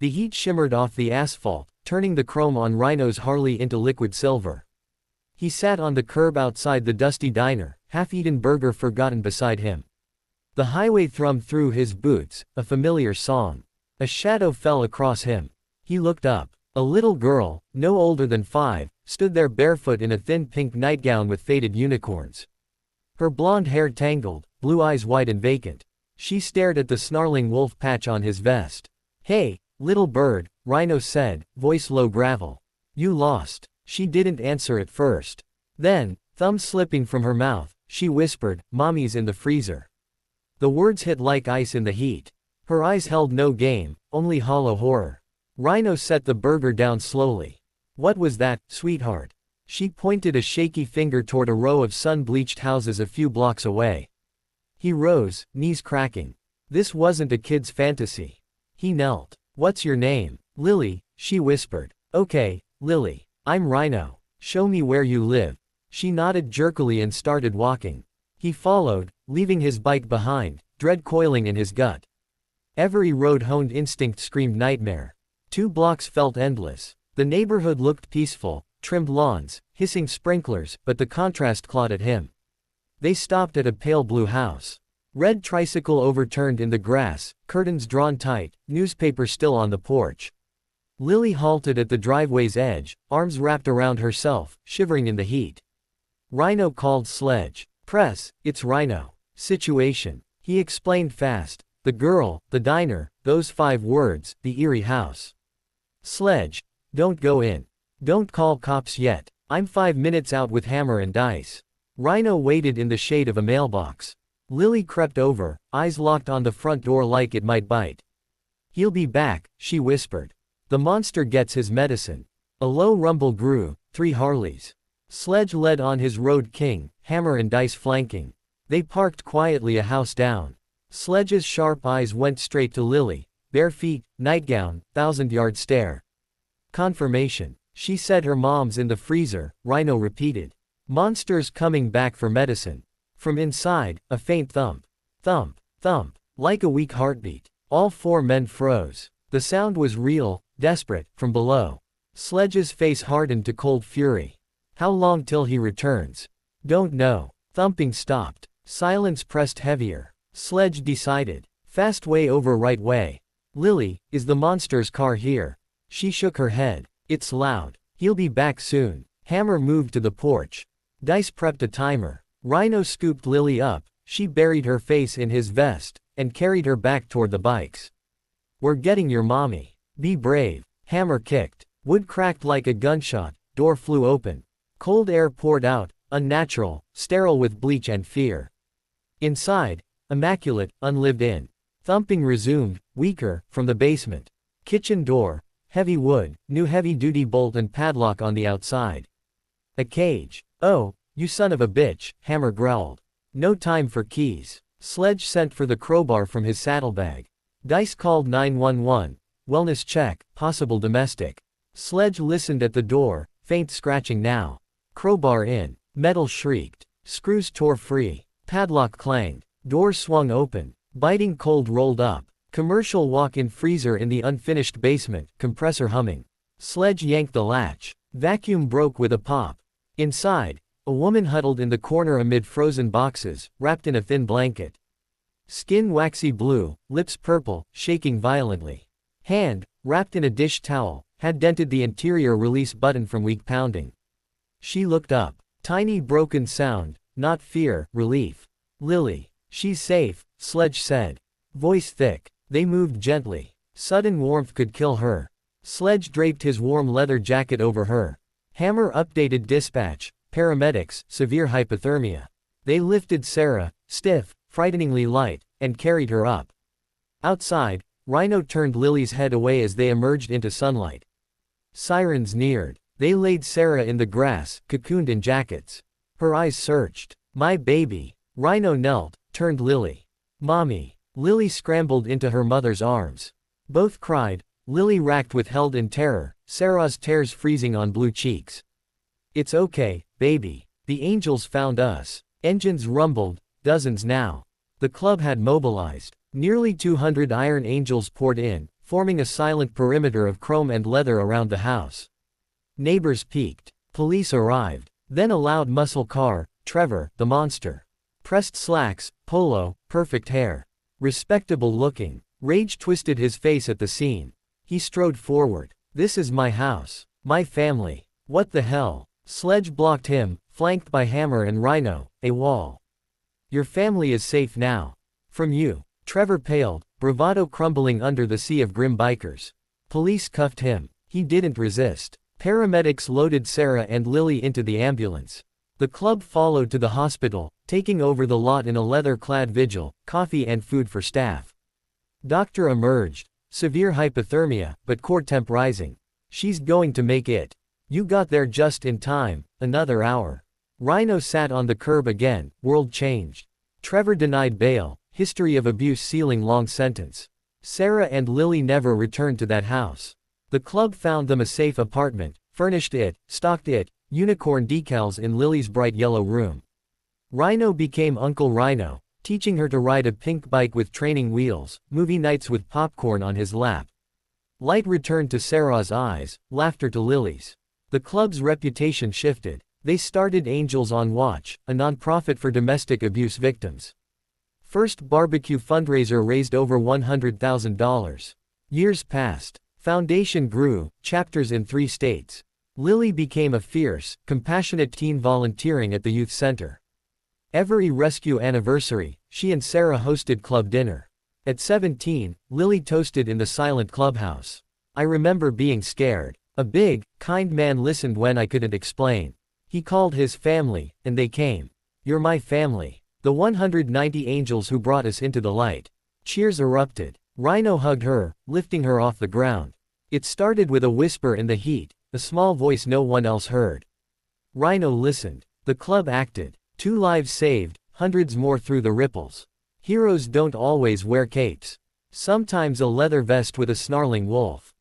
The heat shimmered off the asphalt, turning the chrome on Rhino's Harley into liquid silver. He sat on the curb outside the dusty diner, half-eaten burger forgotten beside him. The highway thrummed through his boots, a familiar song. A shadow fell across him. He looked up. A little girl, no older than 5, stood there barefoot in a thin pink nightgown with faded unicorns. Her blonde hair tangled, blue eyes wide and vacant. She stared at the snarling wolf patch on his vest. "Hey, little bird," Rhino said, voice low gravel. "You lost." She didn't answer at first. Then, thumb slipping from her mouth, she whispered, "Mommy's in the freezer." The words hit like ice in the heat. Her eyes held no game, only hollow horror. Rhino set the burger down slowly. "What was that, sweetheart?" She pointed a shaky finger toward a row of sun-bleached houses a few blocks away. He rose, knees cracking. This wasn't a kid's fantasy. He knelt. "What's your name?" "Lily," she whispered. "Okay, Lily. I'm Rhino. Show me where you live." She nodded jerkily and started walking. He followed, leaving his bike behind, dread coiling in his gut. Every road-honed instinct screamed nightmare. 2 blocks felt endless. The neighborhood looked peaceful, trimmed lawns, hissing sprinklers, but the contrast clawed at him. They stopped at a pale blue house. Red tricycle overturned in the grass, curtains drawn tight, newspaper still on the porch. Lily halted at the driveway's edge, arms wrapped around herself, shivering in the heat. Rhino called Sledge. "Press, it's Rhino." "Situation," he explained fast. "The girl, the diner, those 5 words, the eerie house." "Sledge, don't go in. Don't call cops yet. I'm 5 minutes out with hammer and dice." Rhino waited in the shade of a mailbox. Lily crept over, eyes locked on the front door like it might bite. "He'll be back," she whispered. "The monster gets his medicine." A low rumble grew, 3 Harleys. Sledge led on his road king, hammer and dice flanking. They parked quietly a house down. Sledge's sharp eyes went straight to Lily, bare feet, nightgown, 1,000-yard stare. "Confirmation," she said. "Her mom's in the freezer," Rhino repeated. "Monster's coming back for medicine." From inside, a faint thump. Thump, thump, like a weak heartbeat. All 4 men froze. The sound was real, desperate, from below. Sledge's face hardened to cold fury. "How long till he returns?" "Don't know." Thumping stopped. Silence pressed heavier. Sledge decided. "Fast way over right way." "Lily, is the monster's car here?" She shook her head. "It's loud. He'll be back soon." Hammer moved to the porch. Dice prepped a timer. Rhino scooped Lily up, she buried her face in his vest, and carried her back toward the bikes. "We're getting your mommy. Be brave." Hammer kicked. Wood cracked like a gunshot, door flew open. Cold air poured out, unnatural, sterile with bleach and fear. Inside, immaculate, unlived in. Thumping resumed, weaker, from the basement. Kitchen door, heavy wood, new heavy-duty bolt and padlock on the outside. A cage. "Oh, you son of a bitch," Hammer growled. "No time for keys." Sledge sent for the crowbar from his saddlebag. Dice called 911, wellness check, possible domestic. Sledge listened at the door, faint scratching now. Crowbar in. Metal shrieked. Screws tore free. Padlock clanged. Door swung open. Biting cold rolled up. Commercial walk-in freezer in the unfinished basement, compressor humming. Sledge yanked the latch. Vacuum broke with a pop. Inside, a woman huddled in the corner amid frozen boxes, wrapped in a thin blanket. Skin waxy blue, lips purple, shaking violently. Hand, wrapped in a dish towel, had dented the interior release button from weak pounding. She looked up. Tiny broken sound, not fear, relief. "Lily. She's safe," Sledge said. Voice thick. They moved gently. Sudden warmth could kill her. Sledge draped his warm leather jacket over her. Hammer updated dispatch. Paramedics, severe hypothermia. They lifted Sarah, stiff, frighteningly light, and carried her up. Outside, Rhino turned Lily's head away as they emerged into sunlight. Sirens neared. They laid Sarah in the grass, cocooned in jackets. Her eyes searched. "My baby." Rhino knelt, turned Lily. "Mommy." Lily scrambled into her mother's arms. Both cried, Lily racked with held in terror, Sarah's tears freezing on blue cheeks. "It's okay, baby. The angels found us." Engines rumbled, dozens now. The club had mobilized. Nearly 200 iron angels poured in, forming a silent perimeter of chrome and leather around the house. Neighbors peeked. Police arrived. Then a loud muscle car, Trevor, the monster. Pressed slacks, polo, perfect hair. Respectable looking. Rage twisted his face at the scene. He strode forward. This is my house. My family. What the hell? Sledge blocked him, flanked by Hammer and Rhino, a wall. Your family is safe now. From you. Trevor paled, bravado crumbling under the sea of grim bikers. Police cuffed him. He didn't resist. Paramedics loaded Sarah and Lily into the ambulance. The club followed to the hospital, taking over the lot in a leather-clad vigil, coffee and food for staff. Doctor emerged. Severe hypothermia, but core temp rising. She's going to make it. You got there just in time, another hour. Rhino sat on the curb again, world changed. Trevor denied bail, history of abuse sealing long sentence. Sarah and Lily never returned to that house. The club found them a safe apartment, furnished it, stocked it, unicorn decals in Lily's bright yellow room. Rhino became Uncle Rhino, teaching her to ride a pink bike with training wheels, movie nights with popcorn on his lap. Light returned to Sarah's eyes, laughter to Lily's. The club's reputation shifted. They started Angels on Watch, a nonprofit for domestic abuse victims. First barbecue fundraiser raised over $100,000. Years passed. Foundation grew, chapters in 3 states. Lily became a fierce, compassionate teen volunteering at the youth center. Every rescue anniversary, she and Sarah hosted club dinner. At 17, Lily toasted in the silent clubhouse. I remember being scared. A big, kind man listened when I couldn't explain. He called his family, and they came. You're my family. The 190 angels who brought us into the light. Cheers erupted. Rhino hugged her, lifting her off the ground. It started with a whisper in the heat, a small voice no one else heard. Rhino listened. The club acted. 2 lives saved, hundreds more through the ripples. Heroes don't always wear capes. Sometimes a leather vest with a snarling wolf.